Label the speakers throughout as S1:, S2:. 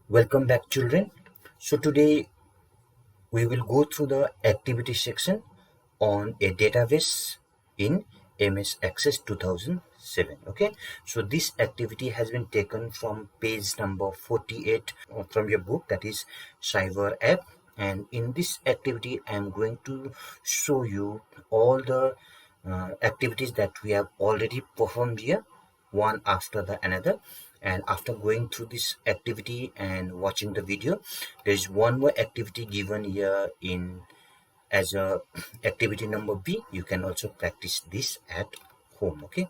S1: Welcome back, children. So today we will go through the activity section on a database in MS Access 2007. Okay, so this activity has been taken from page number 48 from your book, that is Cyber app. And in this activity I am going to show you all the activities that we have already performed here, one after the another. And after going through this activity and watching the video, there is one more activity given here in as a activity number B. You can also practice this at home. Okay,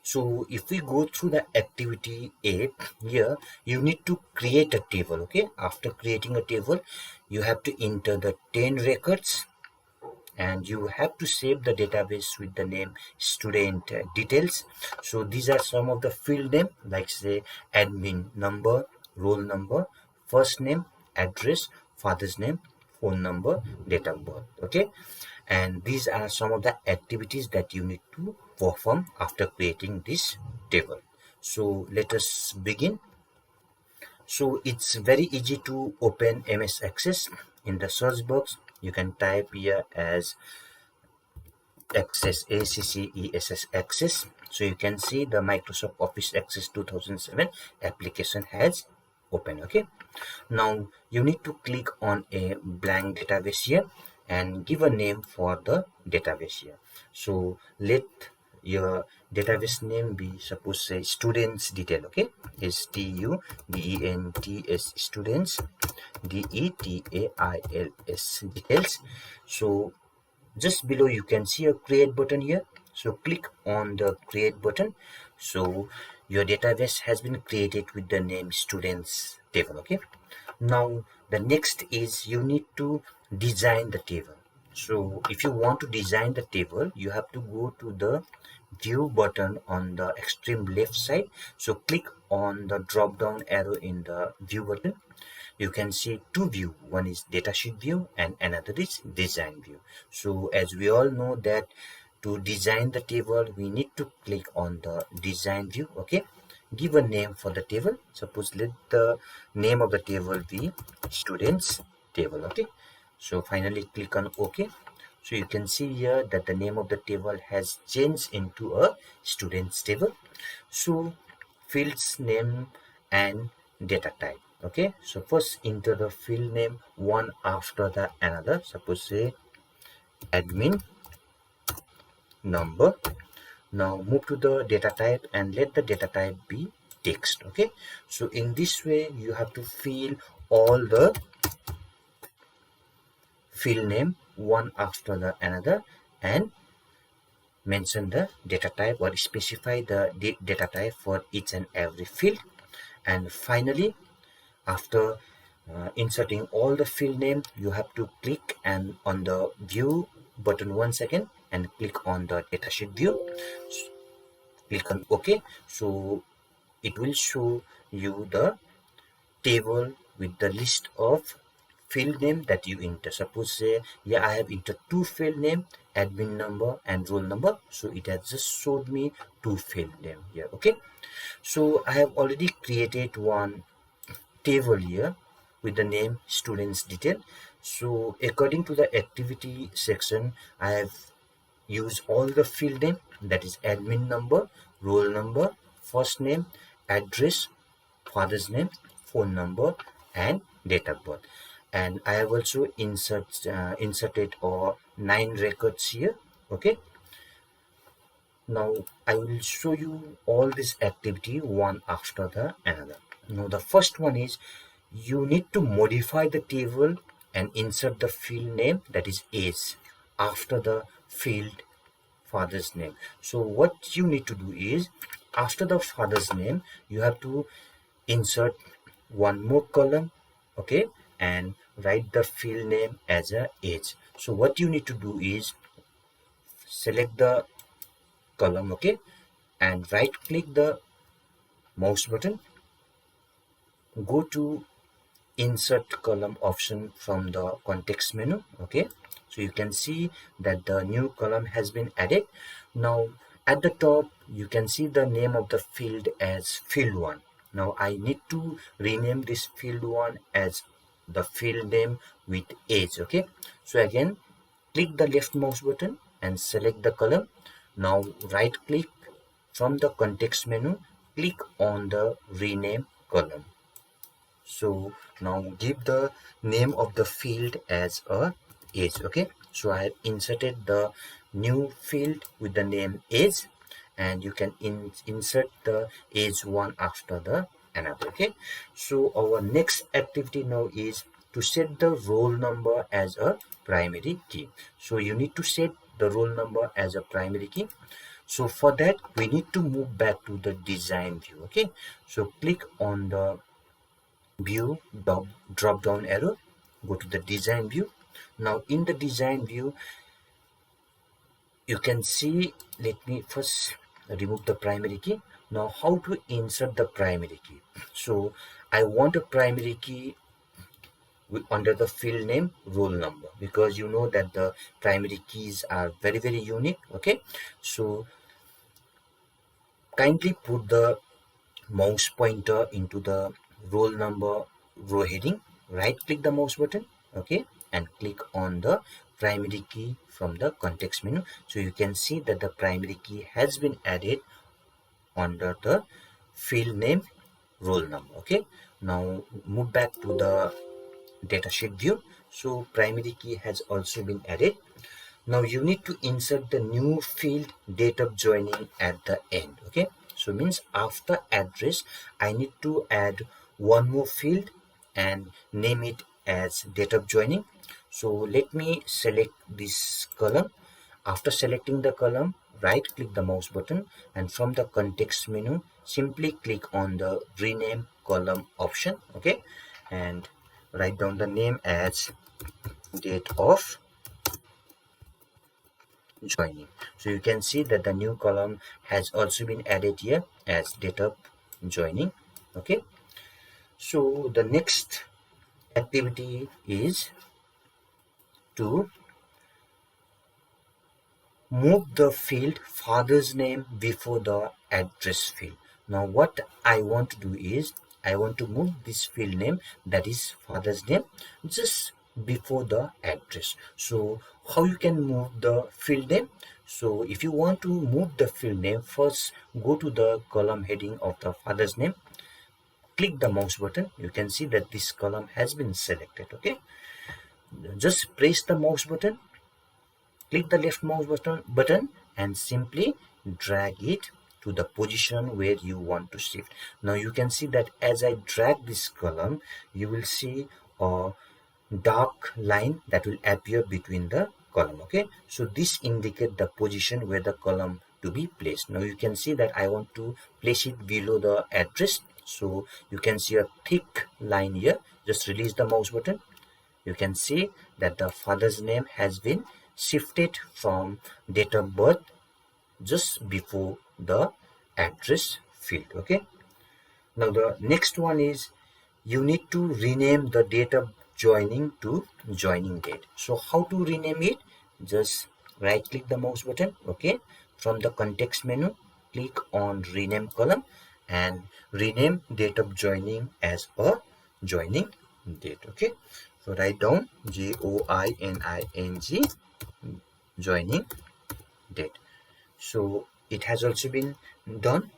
S1: so if we go through the activity A, here you need to create a table. Okay, after creating a table you have to enter the 10 records and you have to save the database with the name student details. So these are some of the field name, like say admin number, roll number, first name, address, father's name, phone number, date of birth. Okay, and these are some of the activities that you need to perform after creating this table. So let us begin. So it's very easy to open MS Access. In the search box you can type here as Access, ACCESS Access. So you can see the Microsoft Office Access 2007 application has opened. Okay, now you need to click on a blank database here and give a name for the database here. So let your database name be, suppose say students detail. Okay, students, students, details, details. So just below you can see a create button here, so click on the create button. So your database has been created with the name students table. Okay, now the next is you need to design the table. So if you want to design the table, you have to go to the view button on the extreme left side. So click on the drop down arrow in the view button. You can see two view, one is datasheet view and another is design view. So as we all know that to design the table we need to click on the design view. Okay, give a name for the table, suppose let the name of the table be students table. Okay, so finally click on OK. So you can see here that the name of the table has changed into a students table. So fields name and data type. Okay, so first enter the field name one after the another, suppose say admin number. Now move to the data type and let the data type be text. Okay, so in this way you have to fill all the field name one after the another and mention the data type or specify the data type for each and every field. And finally, after inserting all the field name, you have to click and on the view button once again and click on the datasheet view. Click on OK. So it will show you the table with the list of field name that you enter. Suppose say, yeah, I have entered two field name, admin number and roll number. So it has just showed me two field name here. Okay, so I have already created one table here with the name students detail. So according to the activity section, I have used all the field name, that is admin number, roll number, first name, address, father's name, phone number and date of birth. And I have also inserted 9 records here. Okay, now I will show you all this activity one after the another. Now the first one is you need to modify the table and insert the field name, that is age, after the field father's name. So what you need to do is after the father's name you have to insert one more column. Okay, and write the field name as a age. So what you need to do is select the column, okay, and right click the mouse button, go to insert column option from the context menu. Okay, so you can see that the new column has been added. Now at the top you can see the name of the field as field 1. Now I need to rename this field 1 as the field name with age. Okay, so again, click the left mouse button and select the column. Now right click from the context menu, click on the rename column. So now give the name of the field as a age. Okay, so I have inserted the new field with the name age, and you can insert the age one after the another. Okay, so our next activity now is to set the roll number as a primary key. So you need to set the roll number as a primary key. So for that we need to move back to the design view. Okay, so click on the view drop down arrow, go to the design view. Now in the design view you can see, let me first remove the primary key. Now how to insert the primary key? So I want a primary key under the field name roll number, because you know that the primary keys are very unique. Okay, so kindly put the mouse pointer into the roll number row heading, right click the mouse button, okay, and click on the primary key from the context menu. So you can see that the primary key has been added under the field name roll number. Okay, now move back to the datasheet view. So primary key has also been added. Now you need to insert the new field date of joining at the end. Okay, so means after address I need to add one more field and name it as date of joining. So let me select this column. After selecting the column, right click the mouse button, and from the context menu simply click on the rename column option. Okay, and write down the name as date of joining. So you can see that the new column has also been added here as data joining. Okay, so the next activity is to move the field father's name before the address field. Now what I want to do is I want to move this field name, that is father's name, just before the address. So how you can move the field name? So if you want to move the field name, first go to the column heading of the father's name, click the mouse button. You can see that this column has been selected. Okay, just press the mouse button, click the left mouse button and simply drag it to the position where you want to shift. Now you can see that as I drag this column, you will see a dark line that will appear between the column. Okay, so this indicates the position where the column to be placed. Now you can see that I want to place it below the address, so you can see a thick line here. Just release the mouse button. You can see that the father's name has been shifted from date of birth just before the address field. Okay, now the next one is you need to rename the date of joining to joining date. So how to rename it? Just right click the mouse button. Okay, from the context menu click on rename column and rename date of joining as a joining date. Okay, so write down joining joining date. So it has also been done.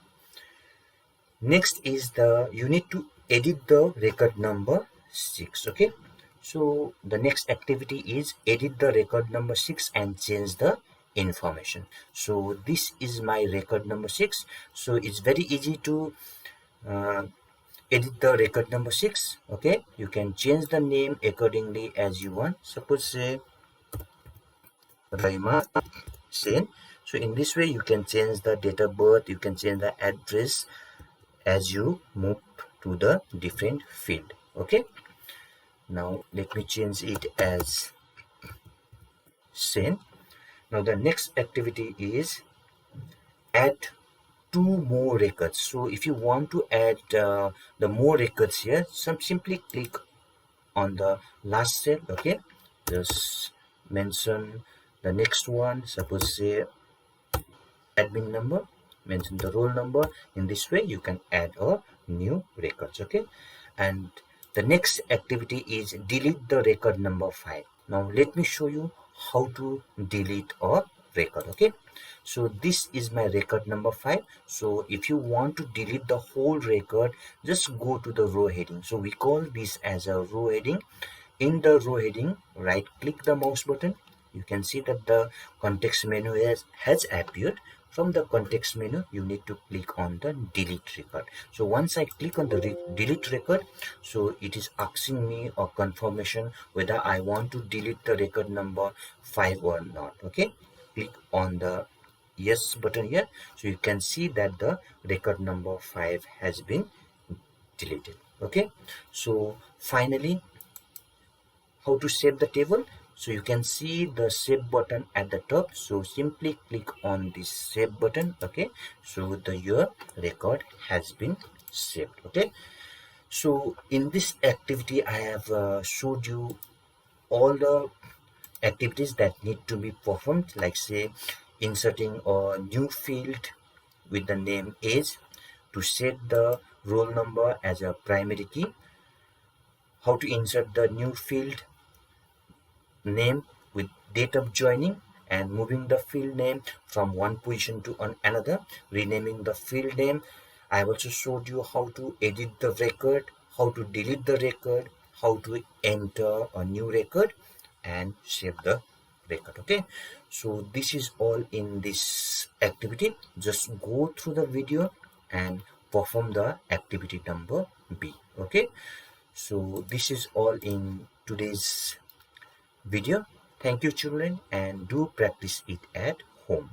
S1: Next is the you need to edit the record number 6. Okay, so the next activity is edit the record number 6 and change the information. So this is my record number 6. So it's very easy to uh, edit the record number 6. Okay, you can change the name accordingly as you want. Suppose say Raima Sen. So in this way you can change the date of birth, you can change the address as you move to the different field. Okay, now let me change it as Sen. Now the next activity is add 2 more records. So if you want to add the more records here, simply click on the last cell. Okay, just mention the next one. Suppose say admin number, mention the roll number. In this way you can add a new records. Okay, and the next activity is delete the record number 5. Now let me show you how to delete a record. Okay, so this is my record number 5. So if you want to delete the whole record, just go to the row heading. So we call this as a row heading. In the row heading, right click the mouse button. You can see that the context menu has appeared. From the context menu, you need to click on the delete record. So once I click on the delete record, so it is asking me a confirmation whether I want to delete the record number 5 or not. Okay, click on the yes button here. So you can see that the record number 5 has been deleted. Okay, so finally, how to save the table? So you can see the save button at the top. So simply click on this save button. Okay, so your record has been saved. Okay, so in this activity I have showed you all the activities that need to be performed, like say inserting a new field with the name age, to set the roll number as a primary key, how to insert the new field name with date of joining and moving the field name from one position to another, renaming the field name. I have also showed you how to edit the record, how to delete the record, how to enter a new record and save the record. Okay, so this is all in this activity. Just go through the video and perform the activity number B. Okay, so this is all in today's video. Thank you children, and do practice it at home.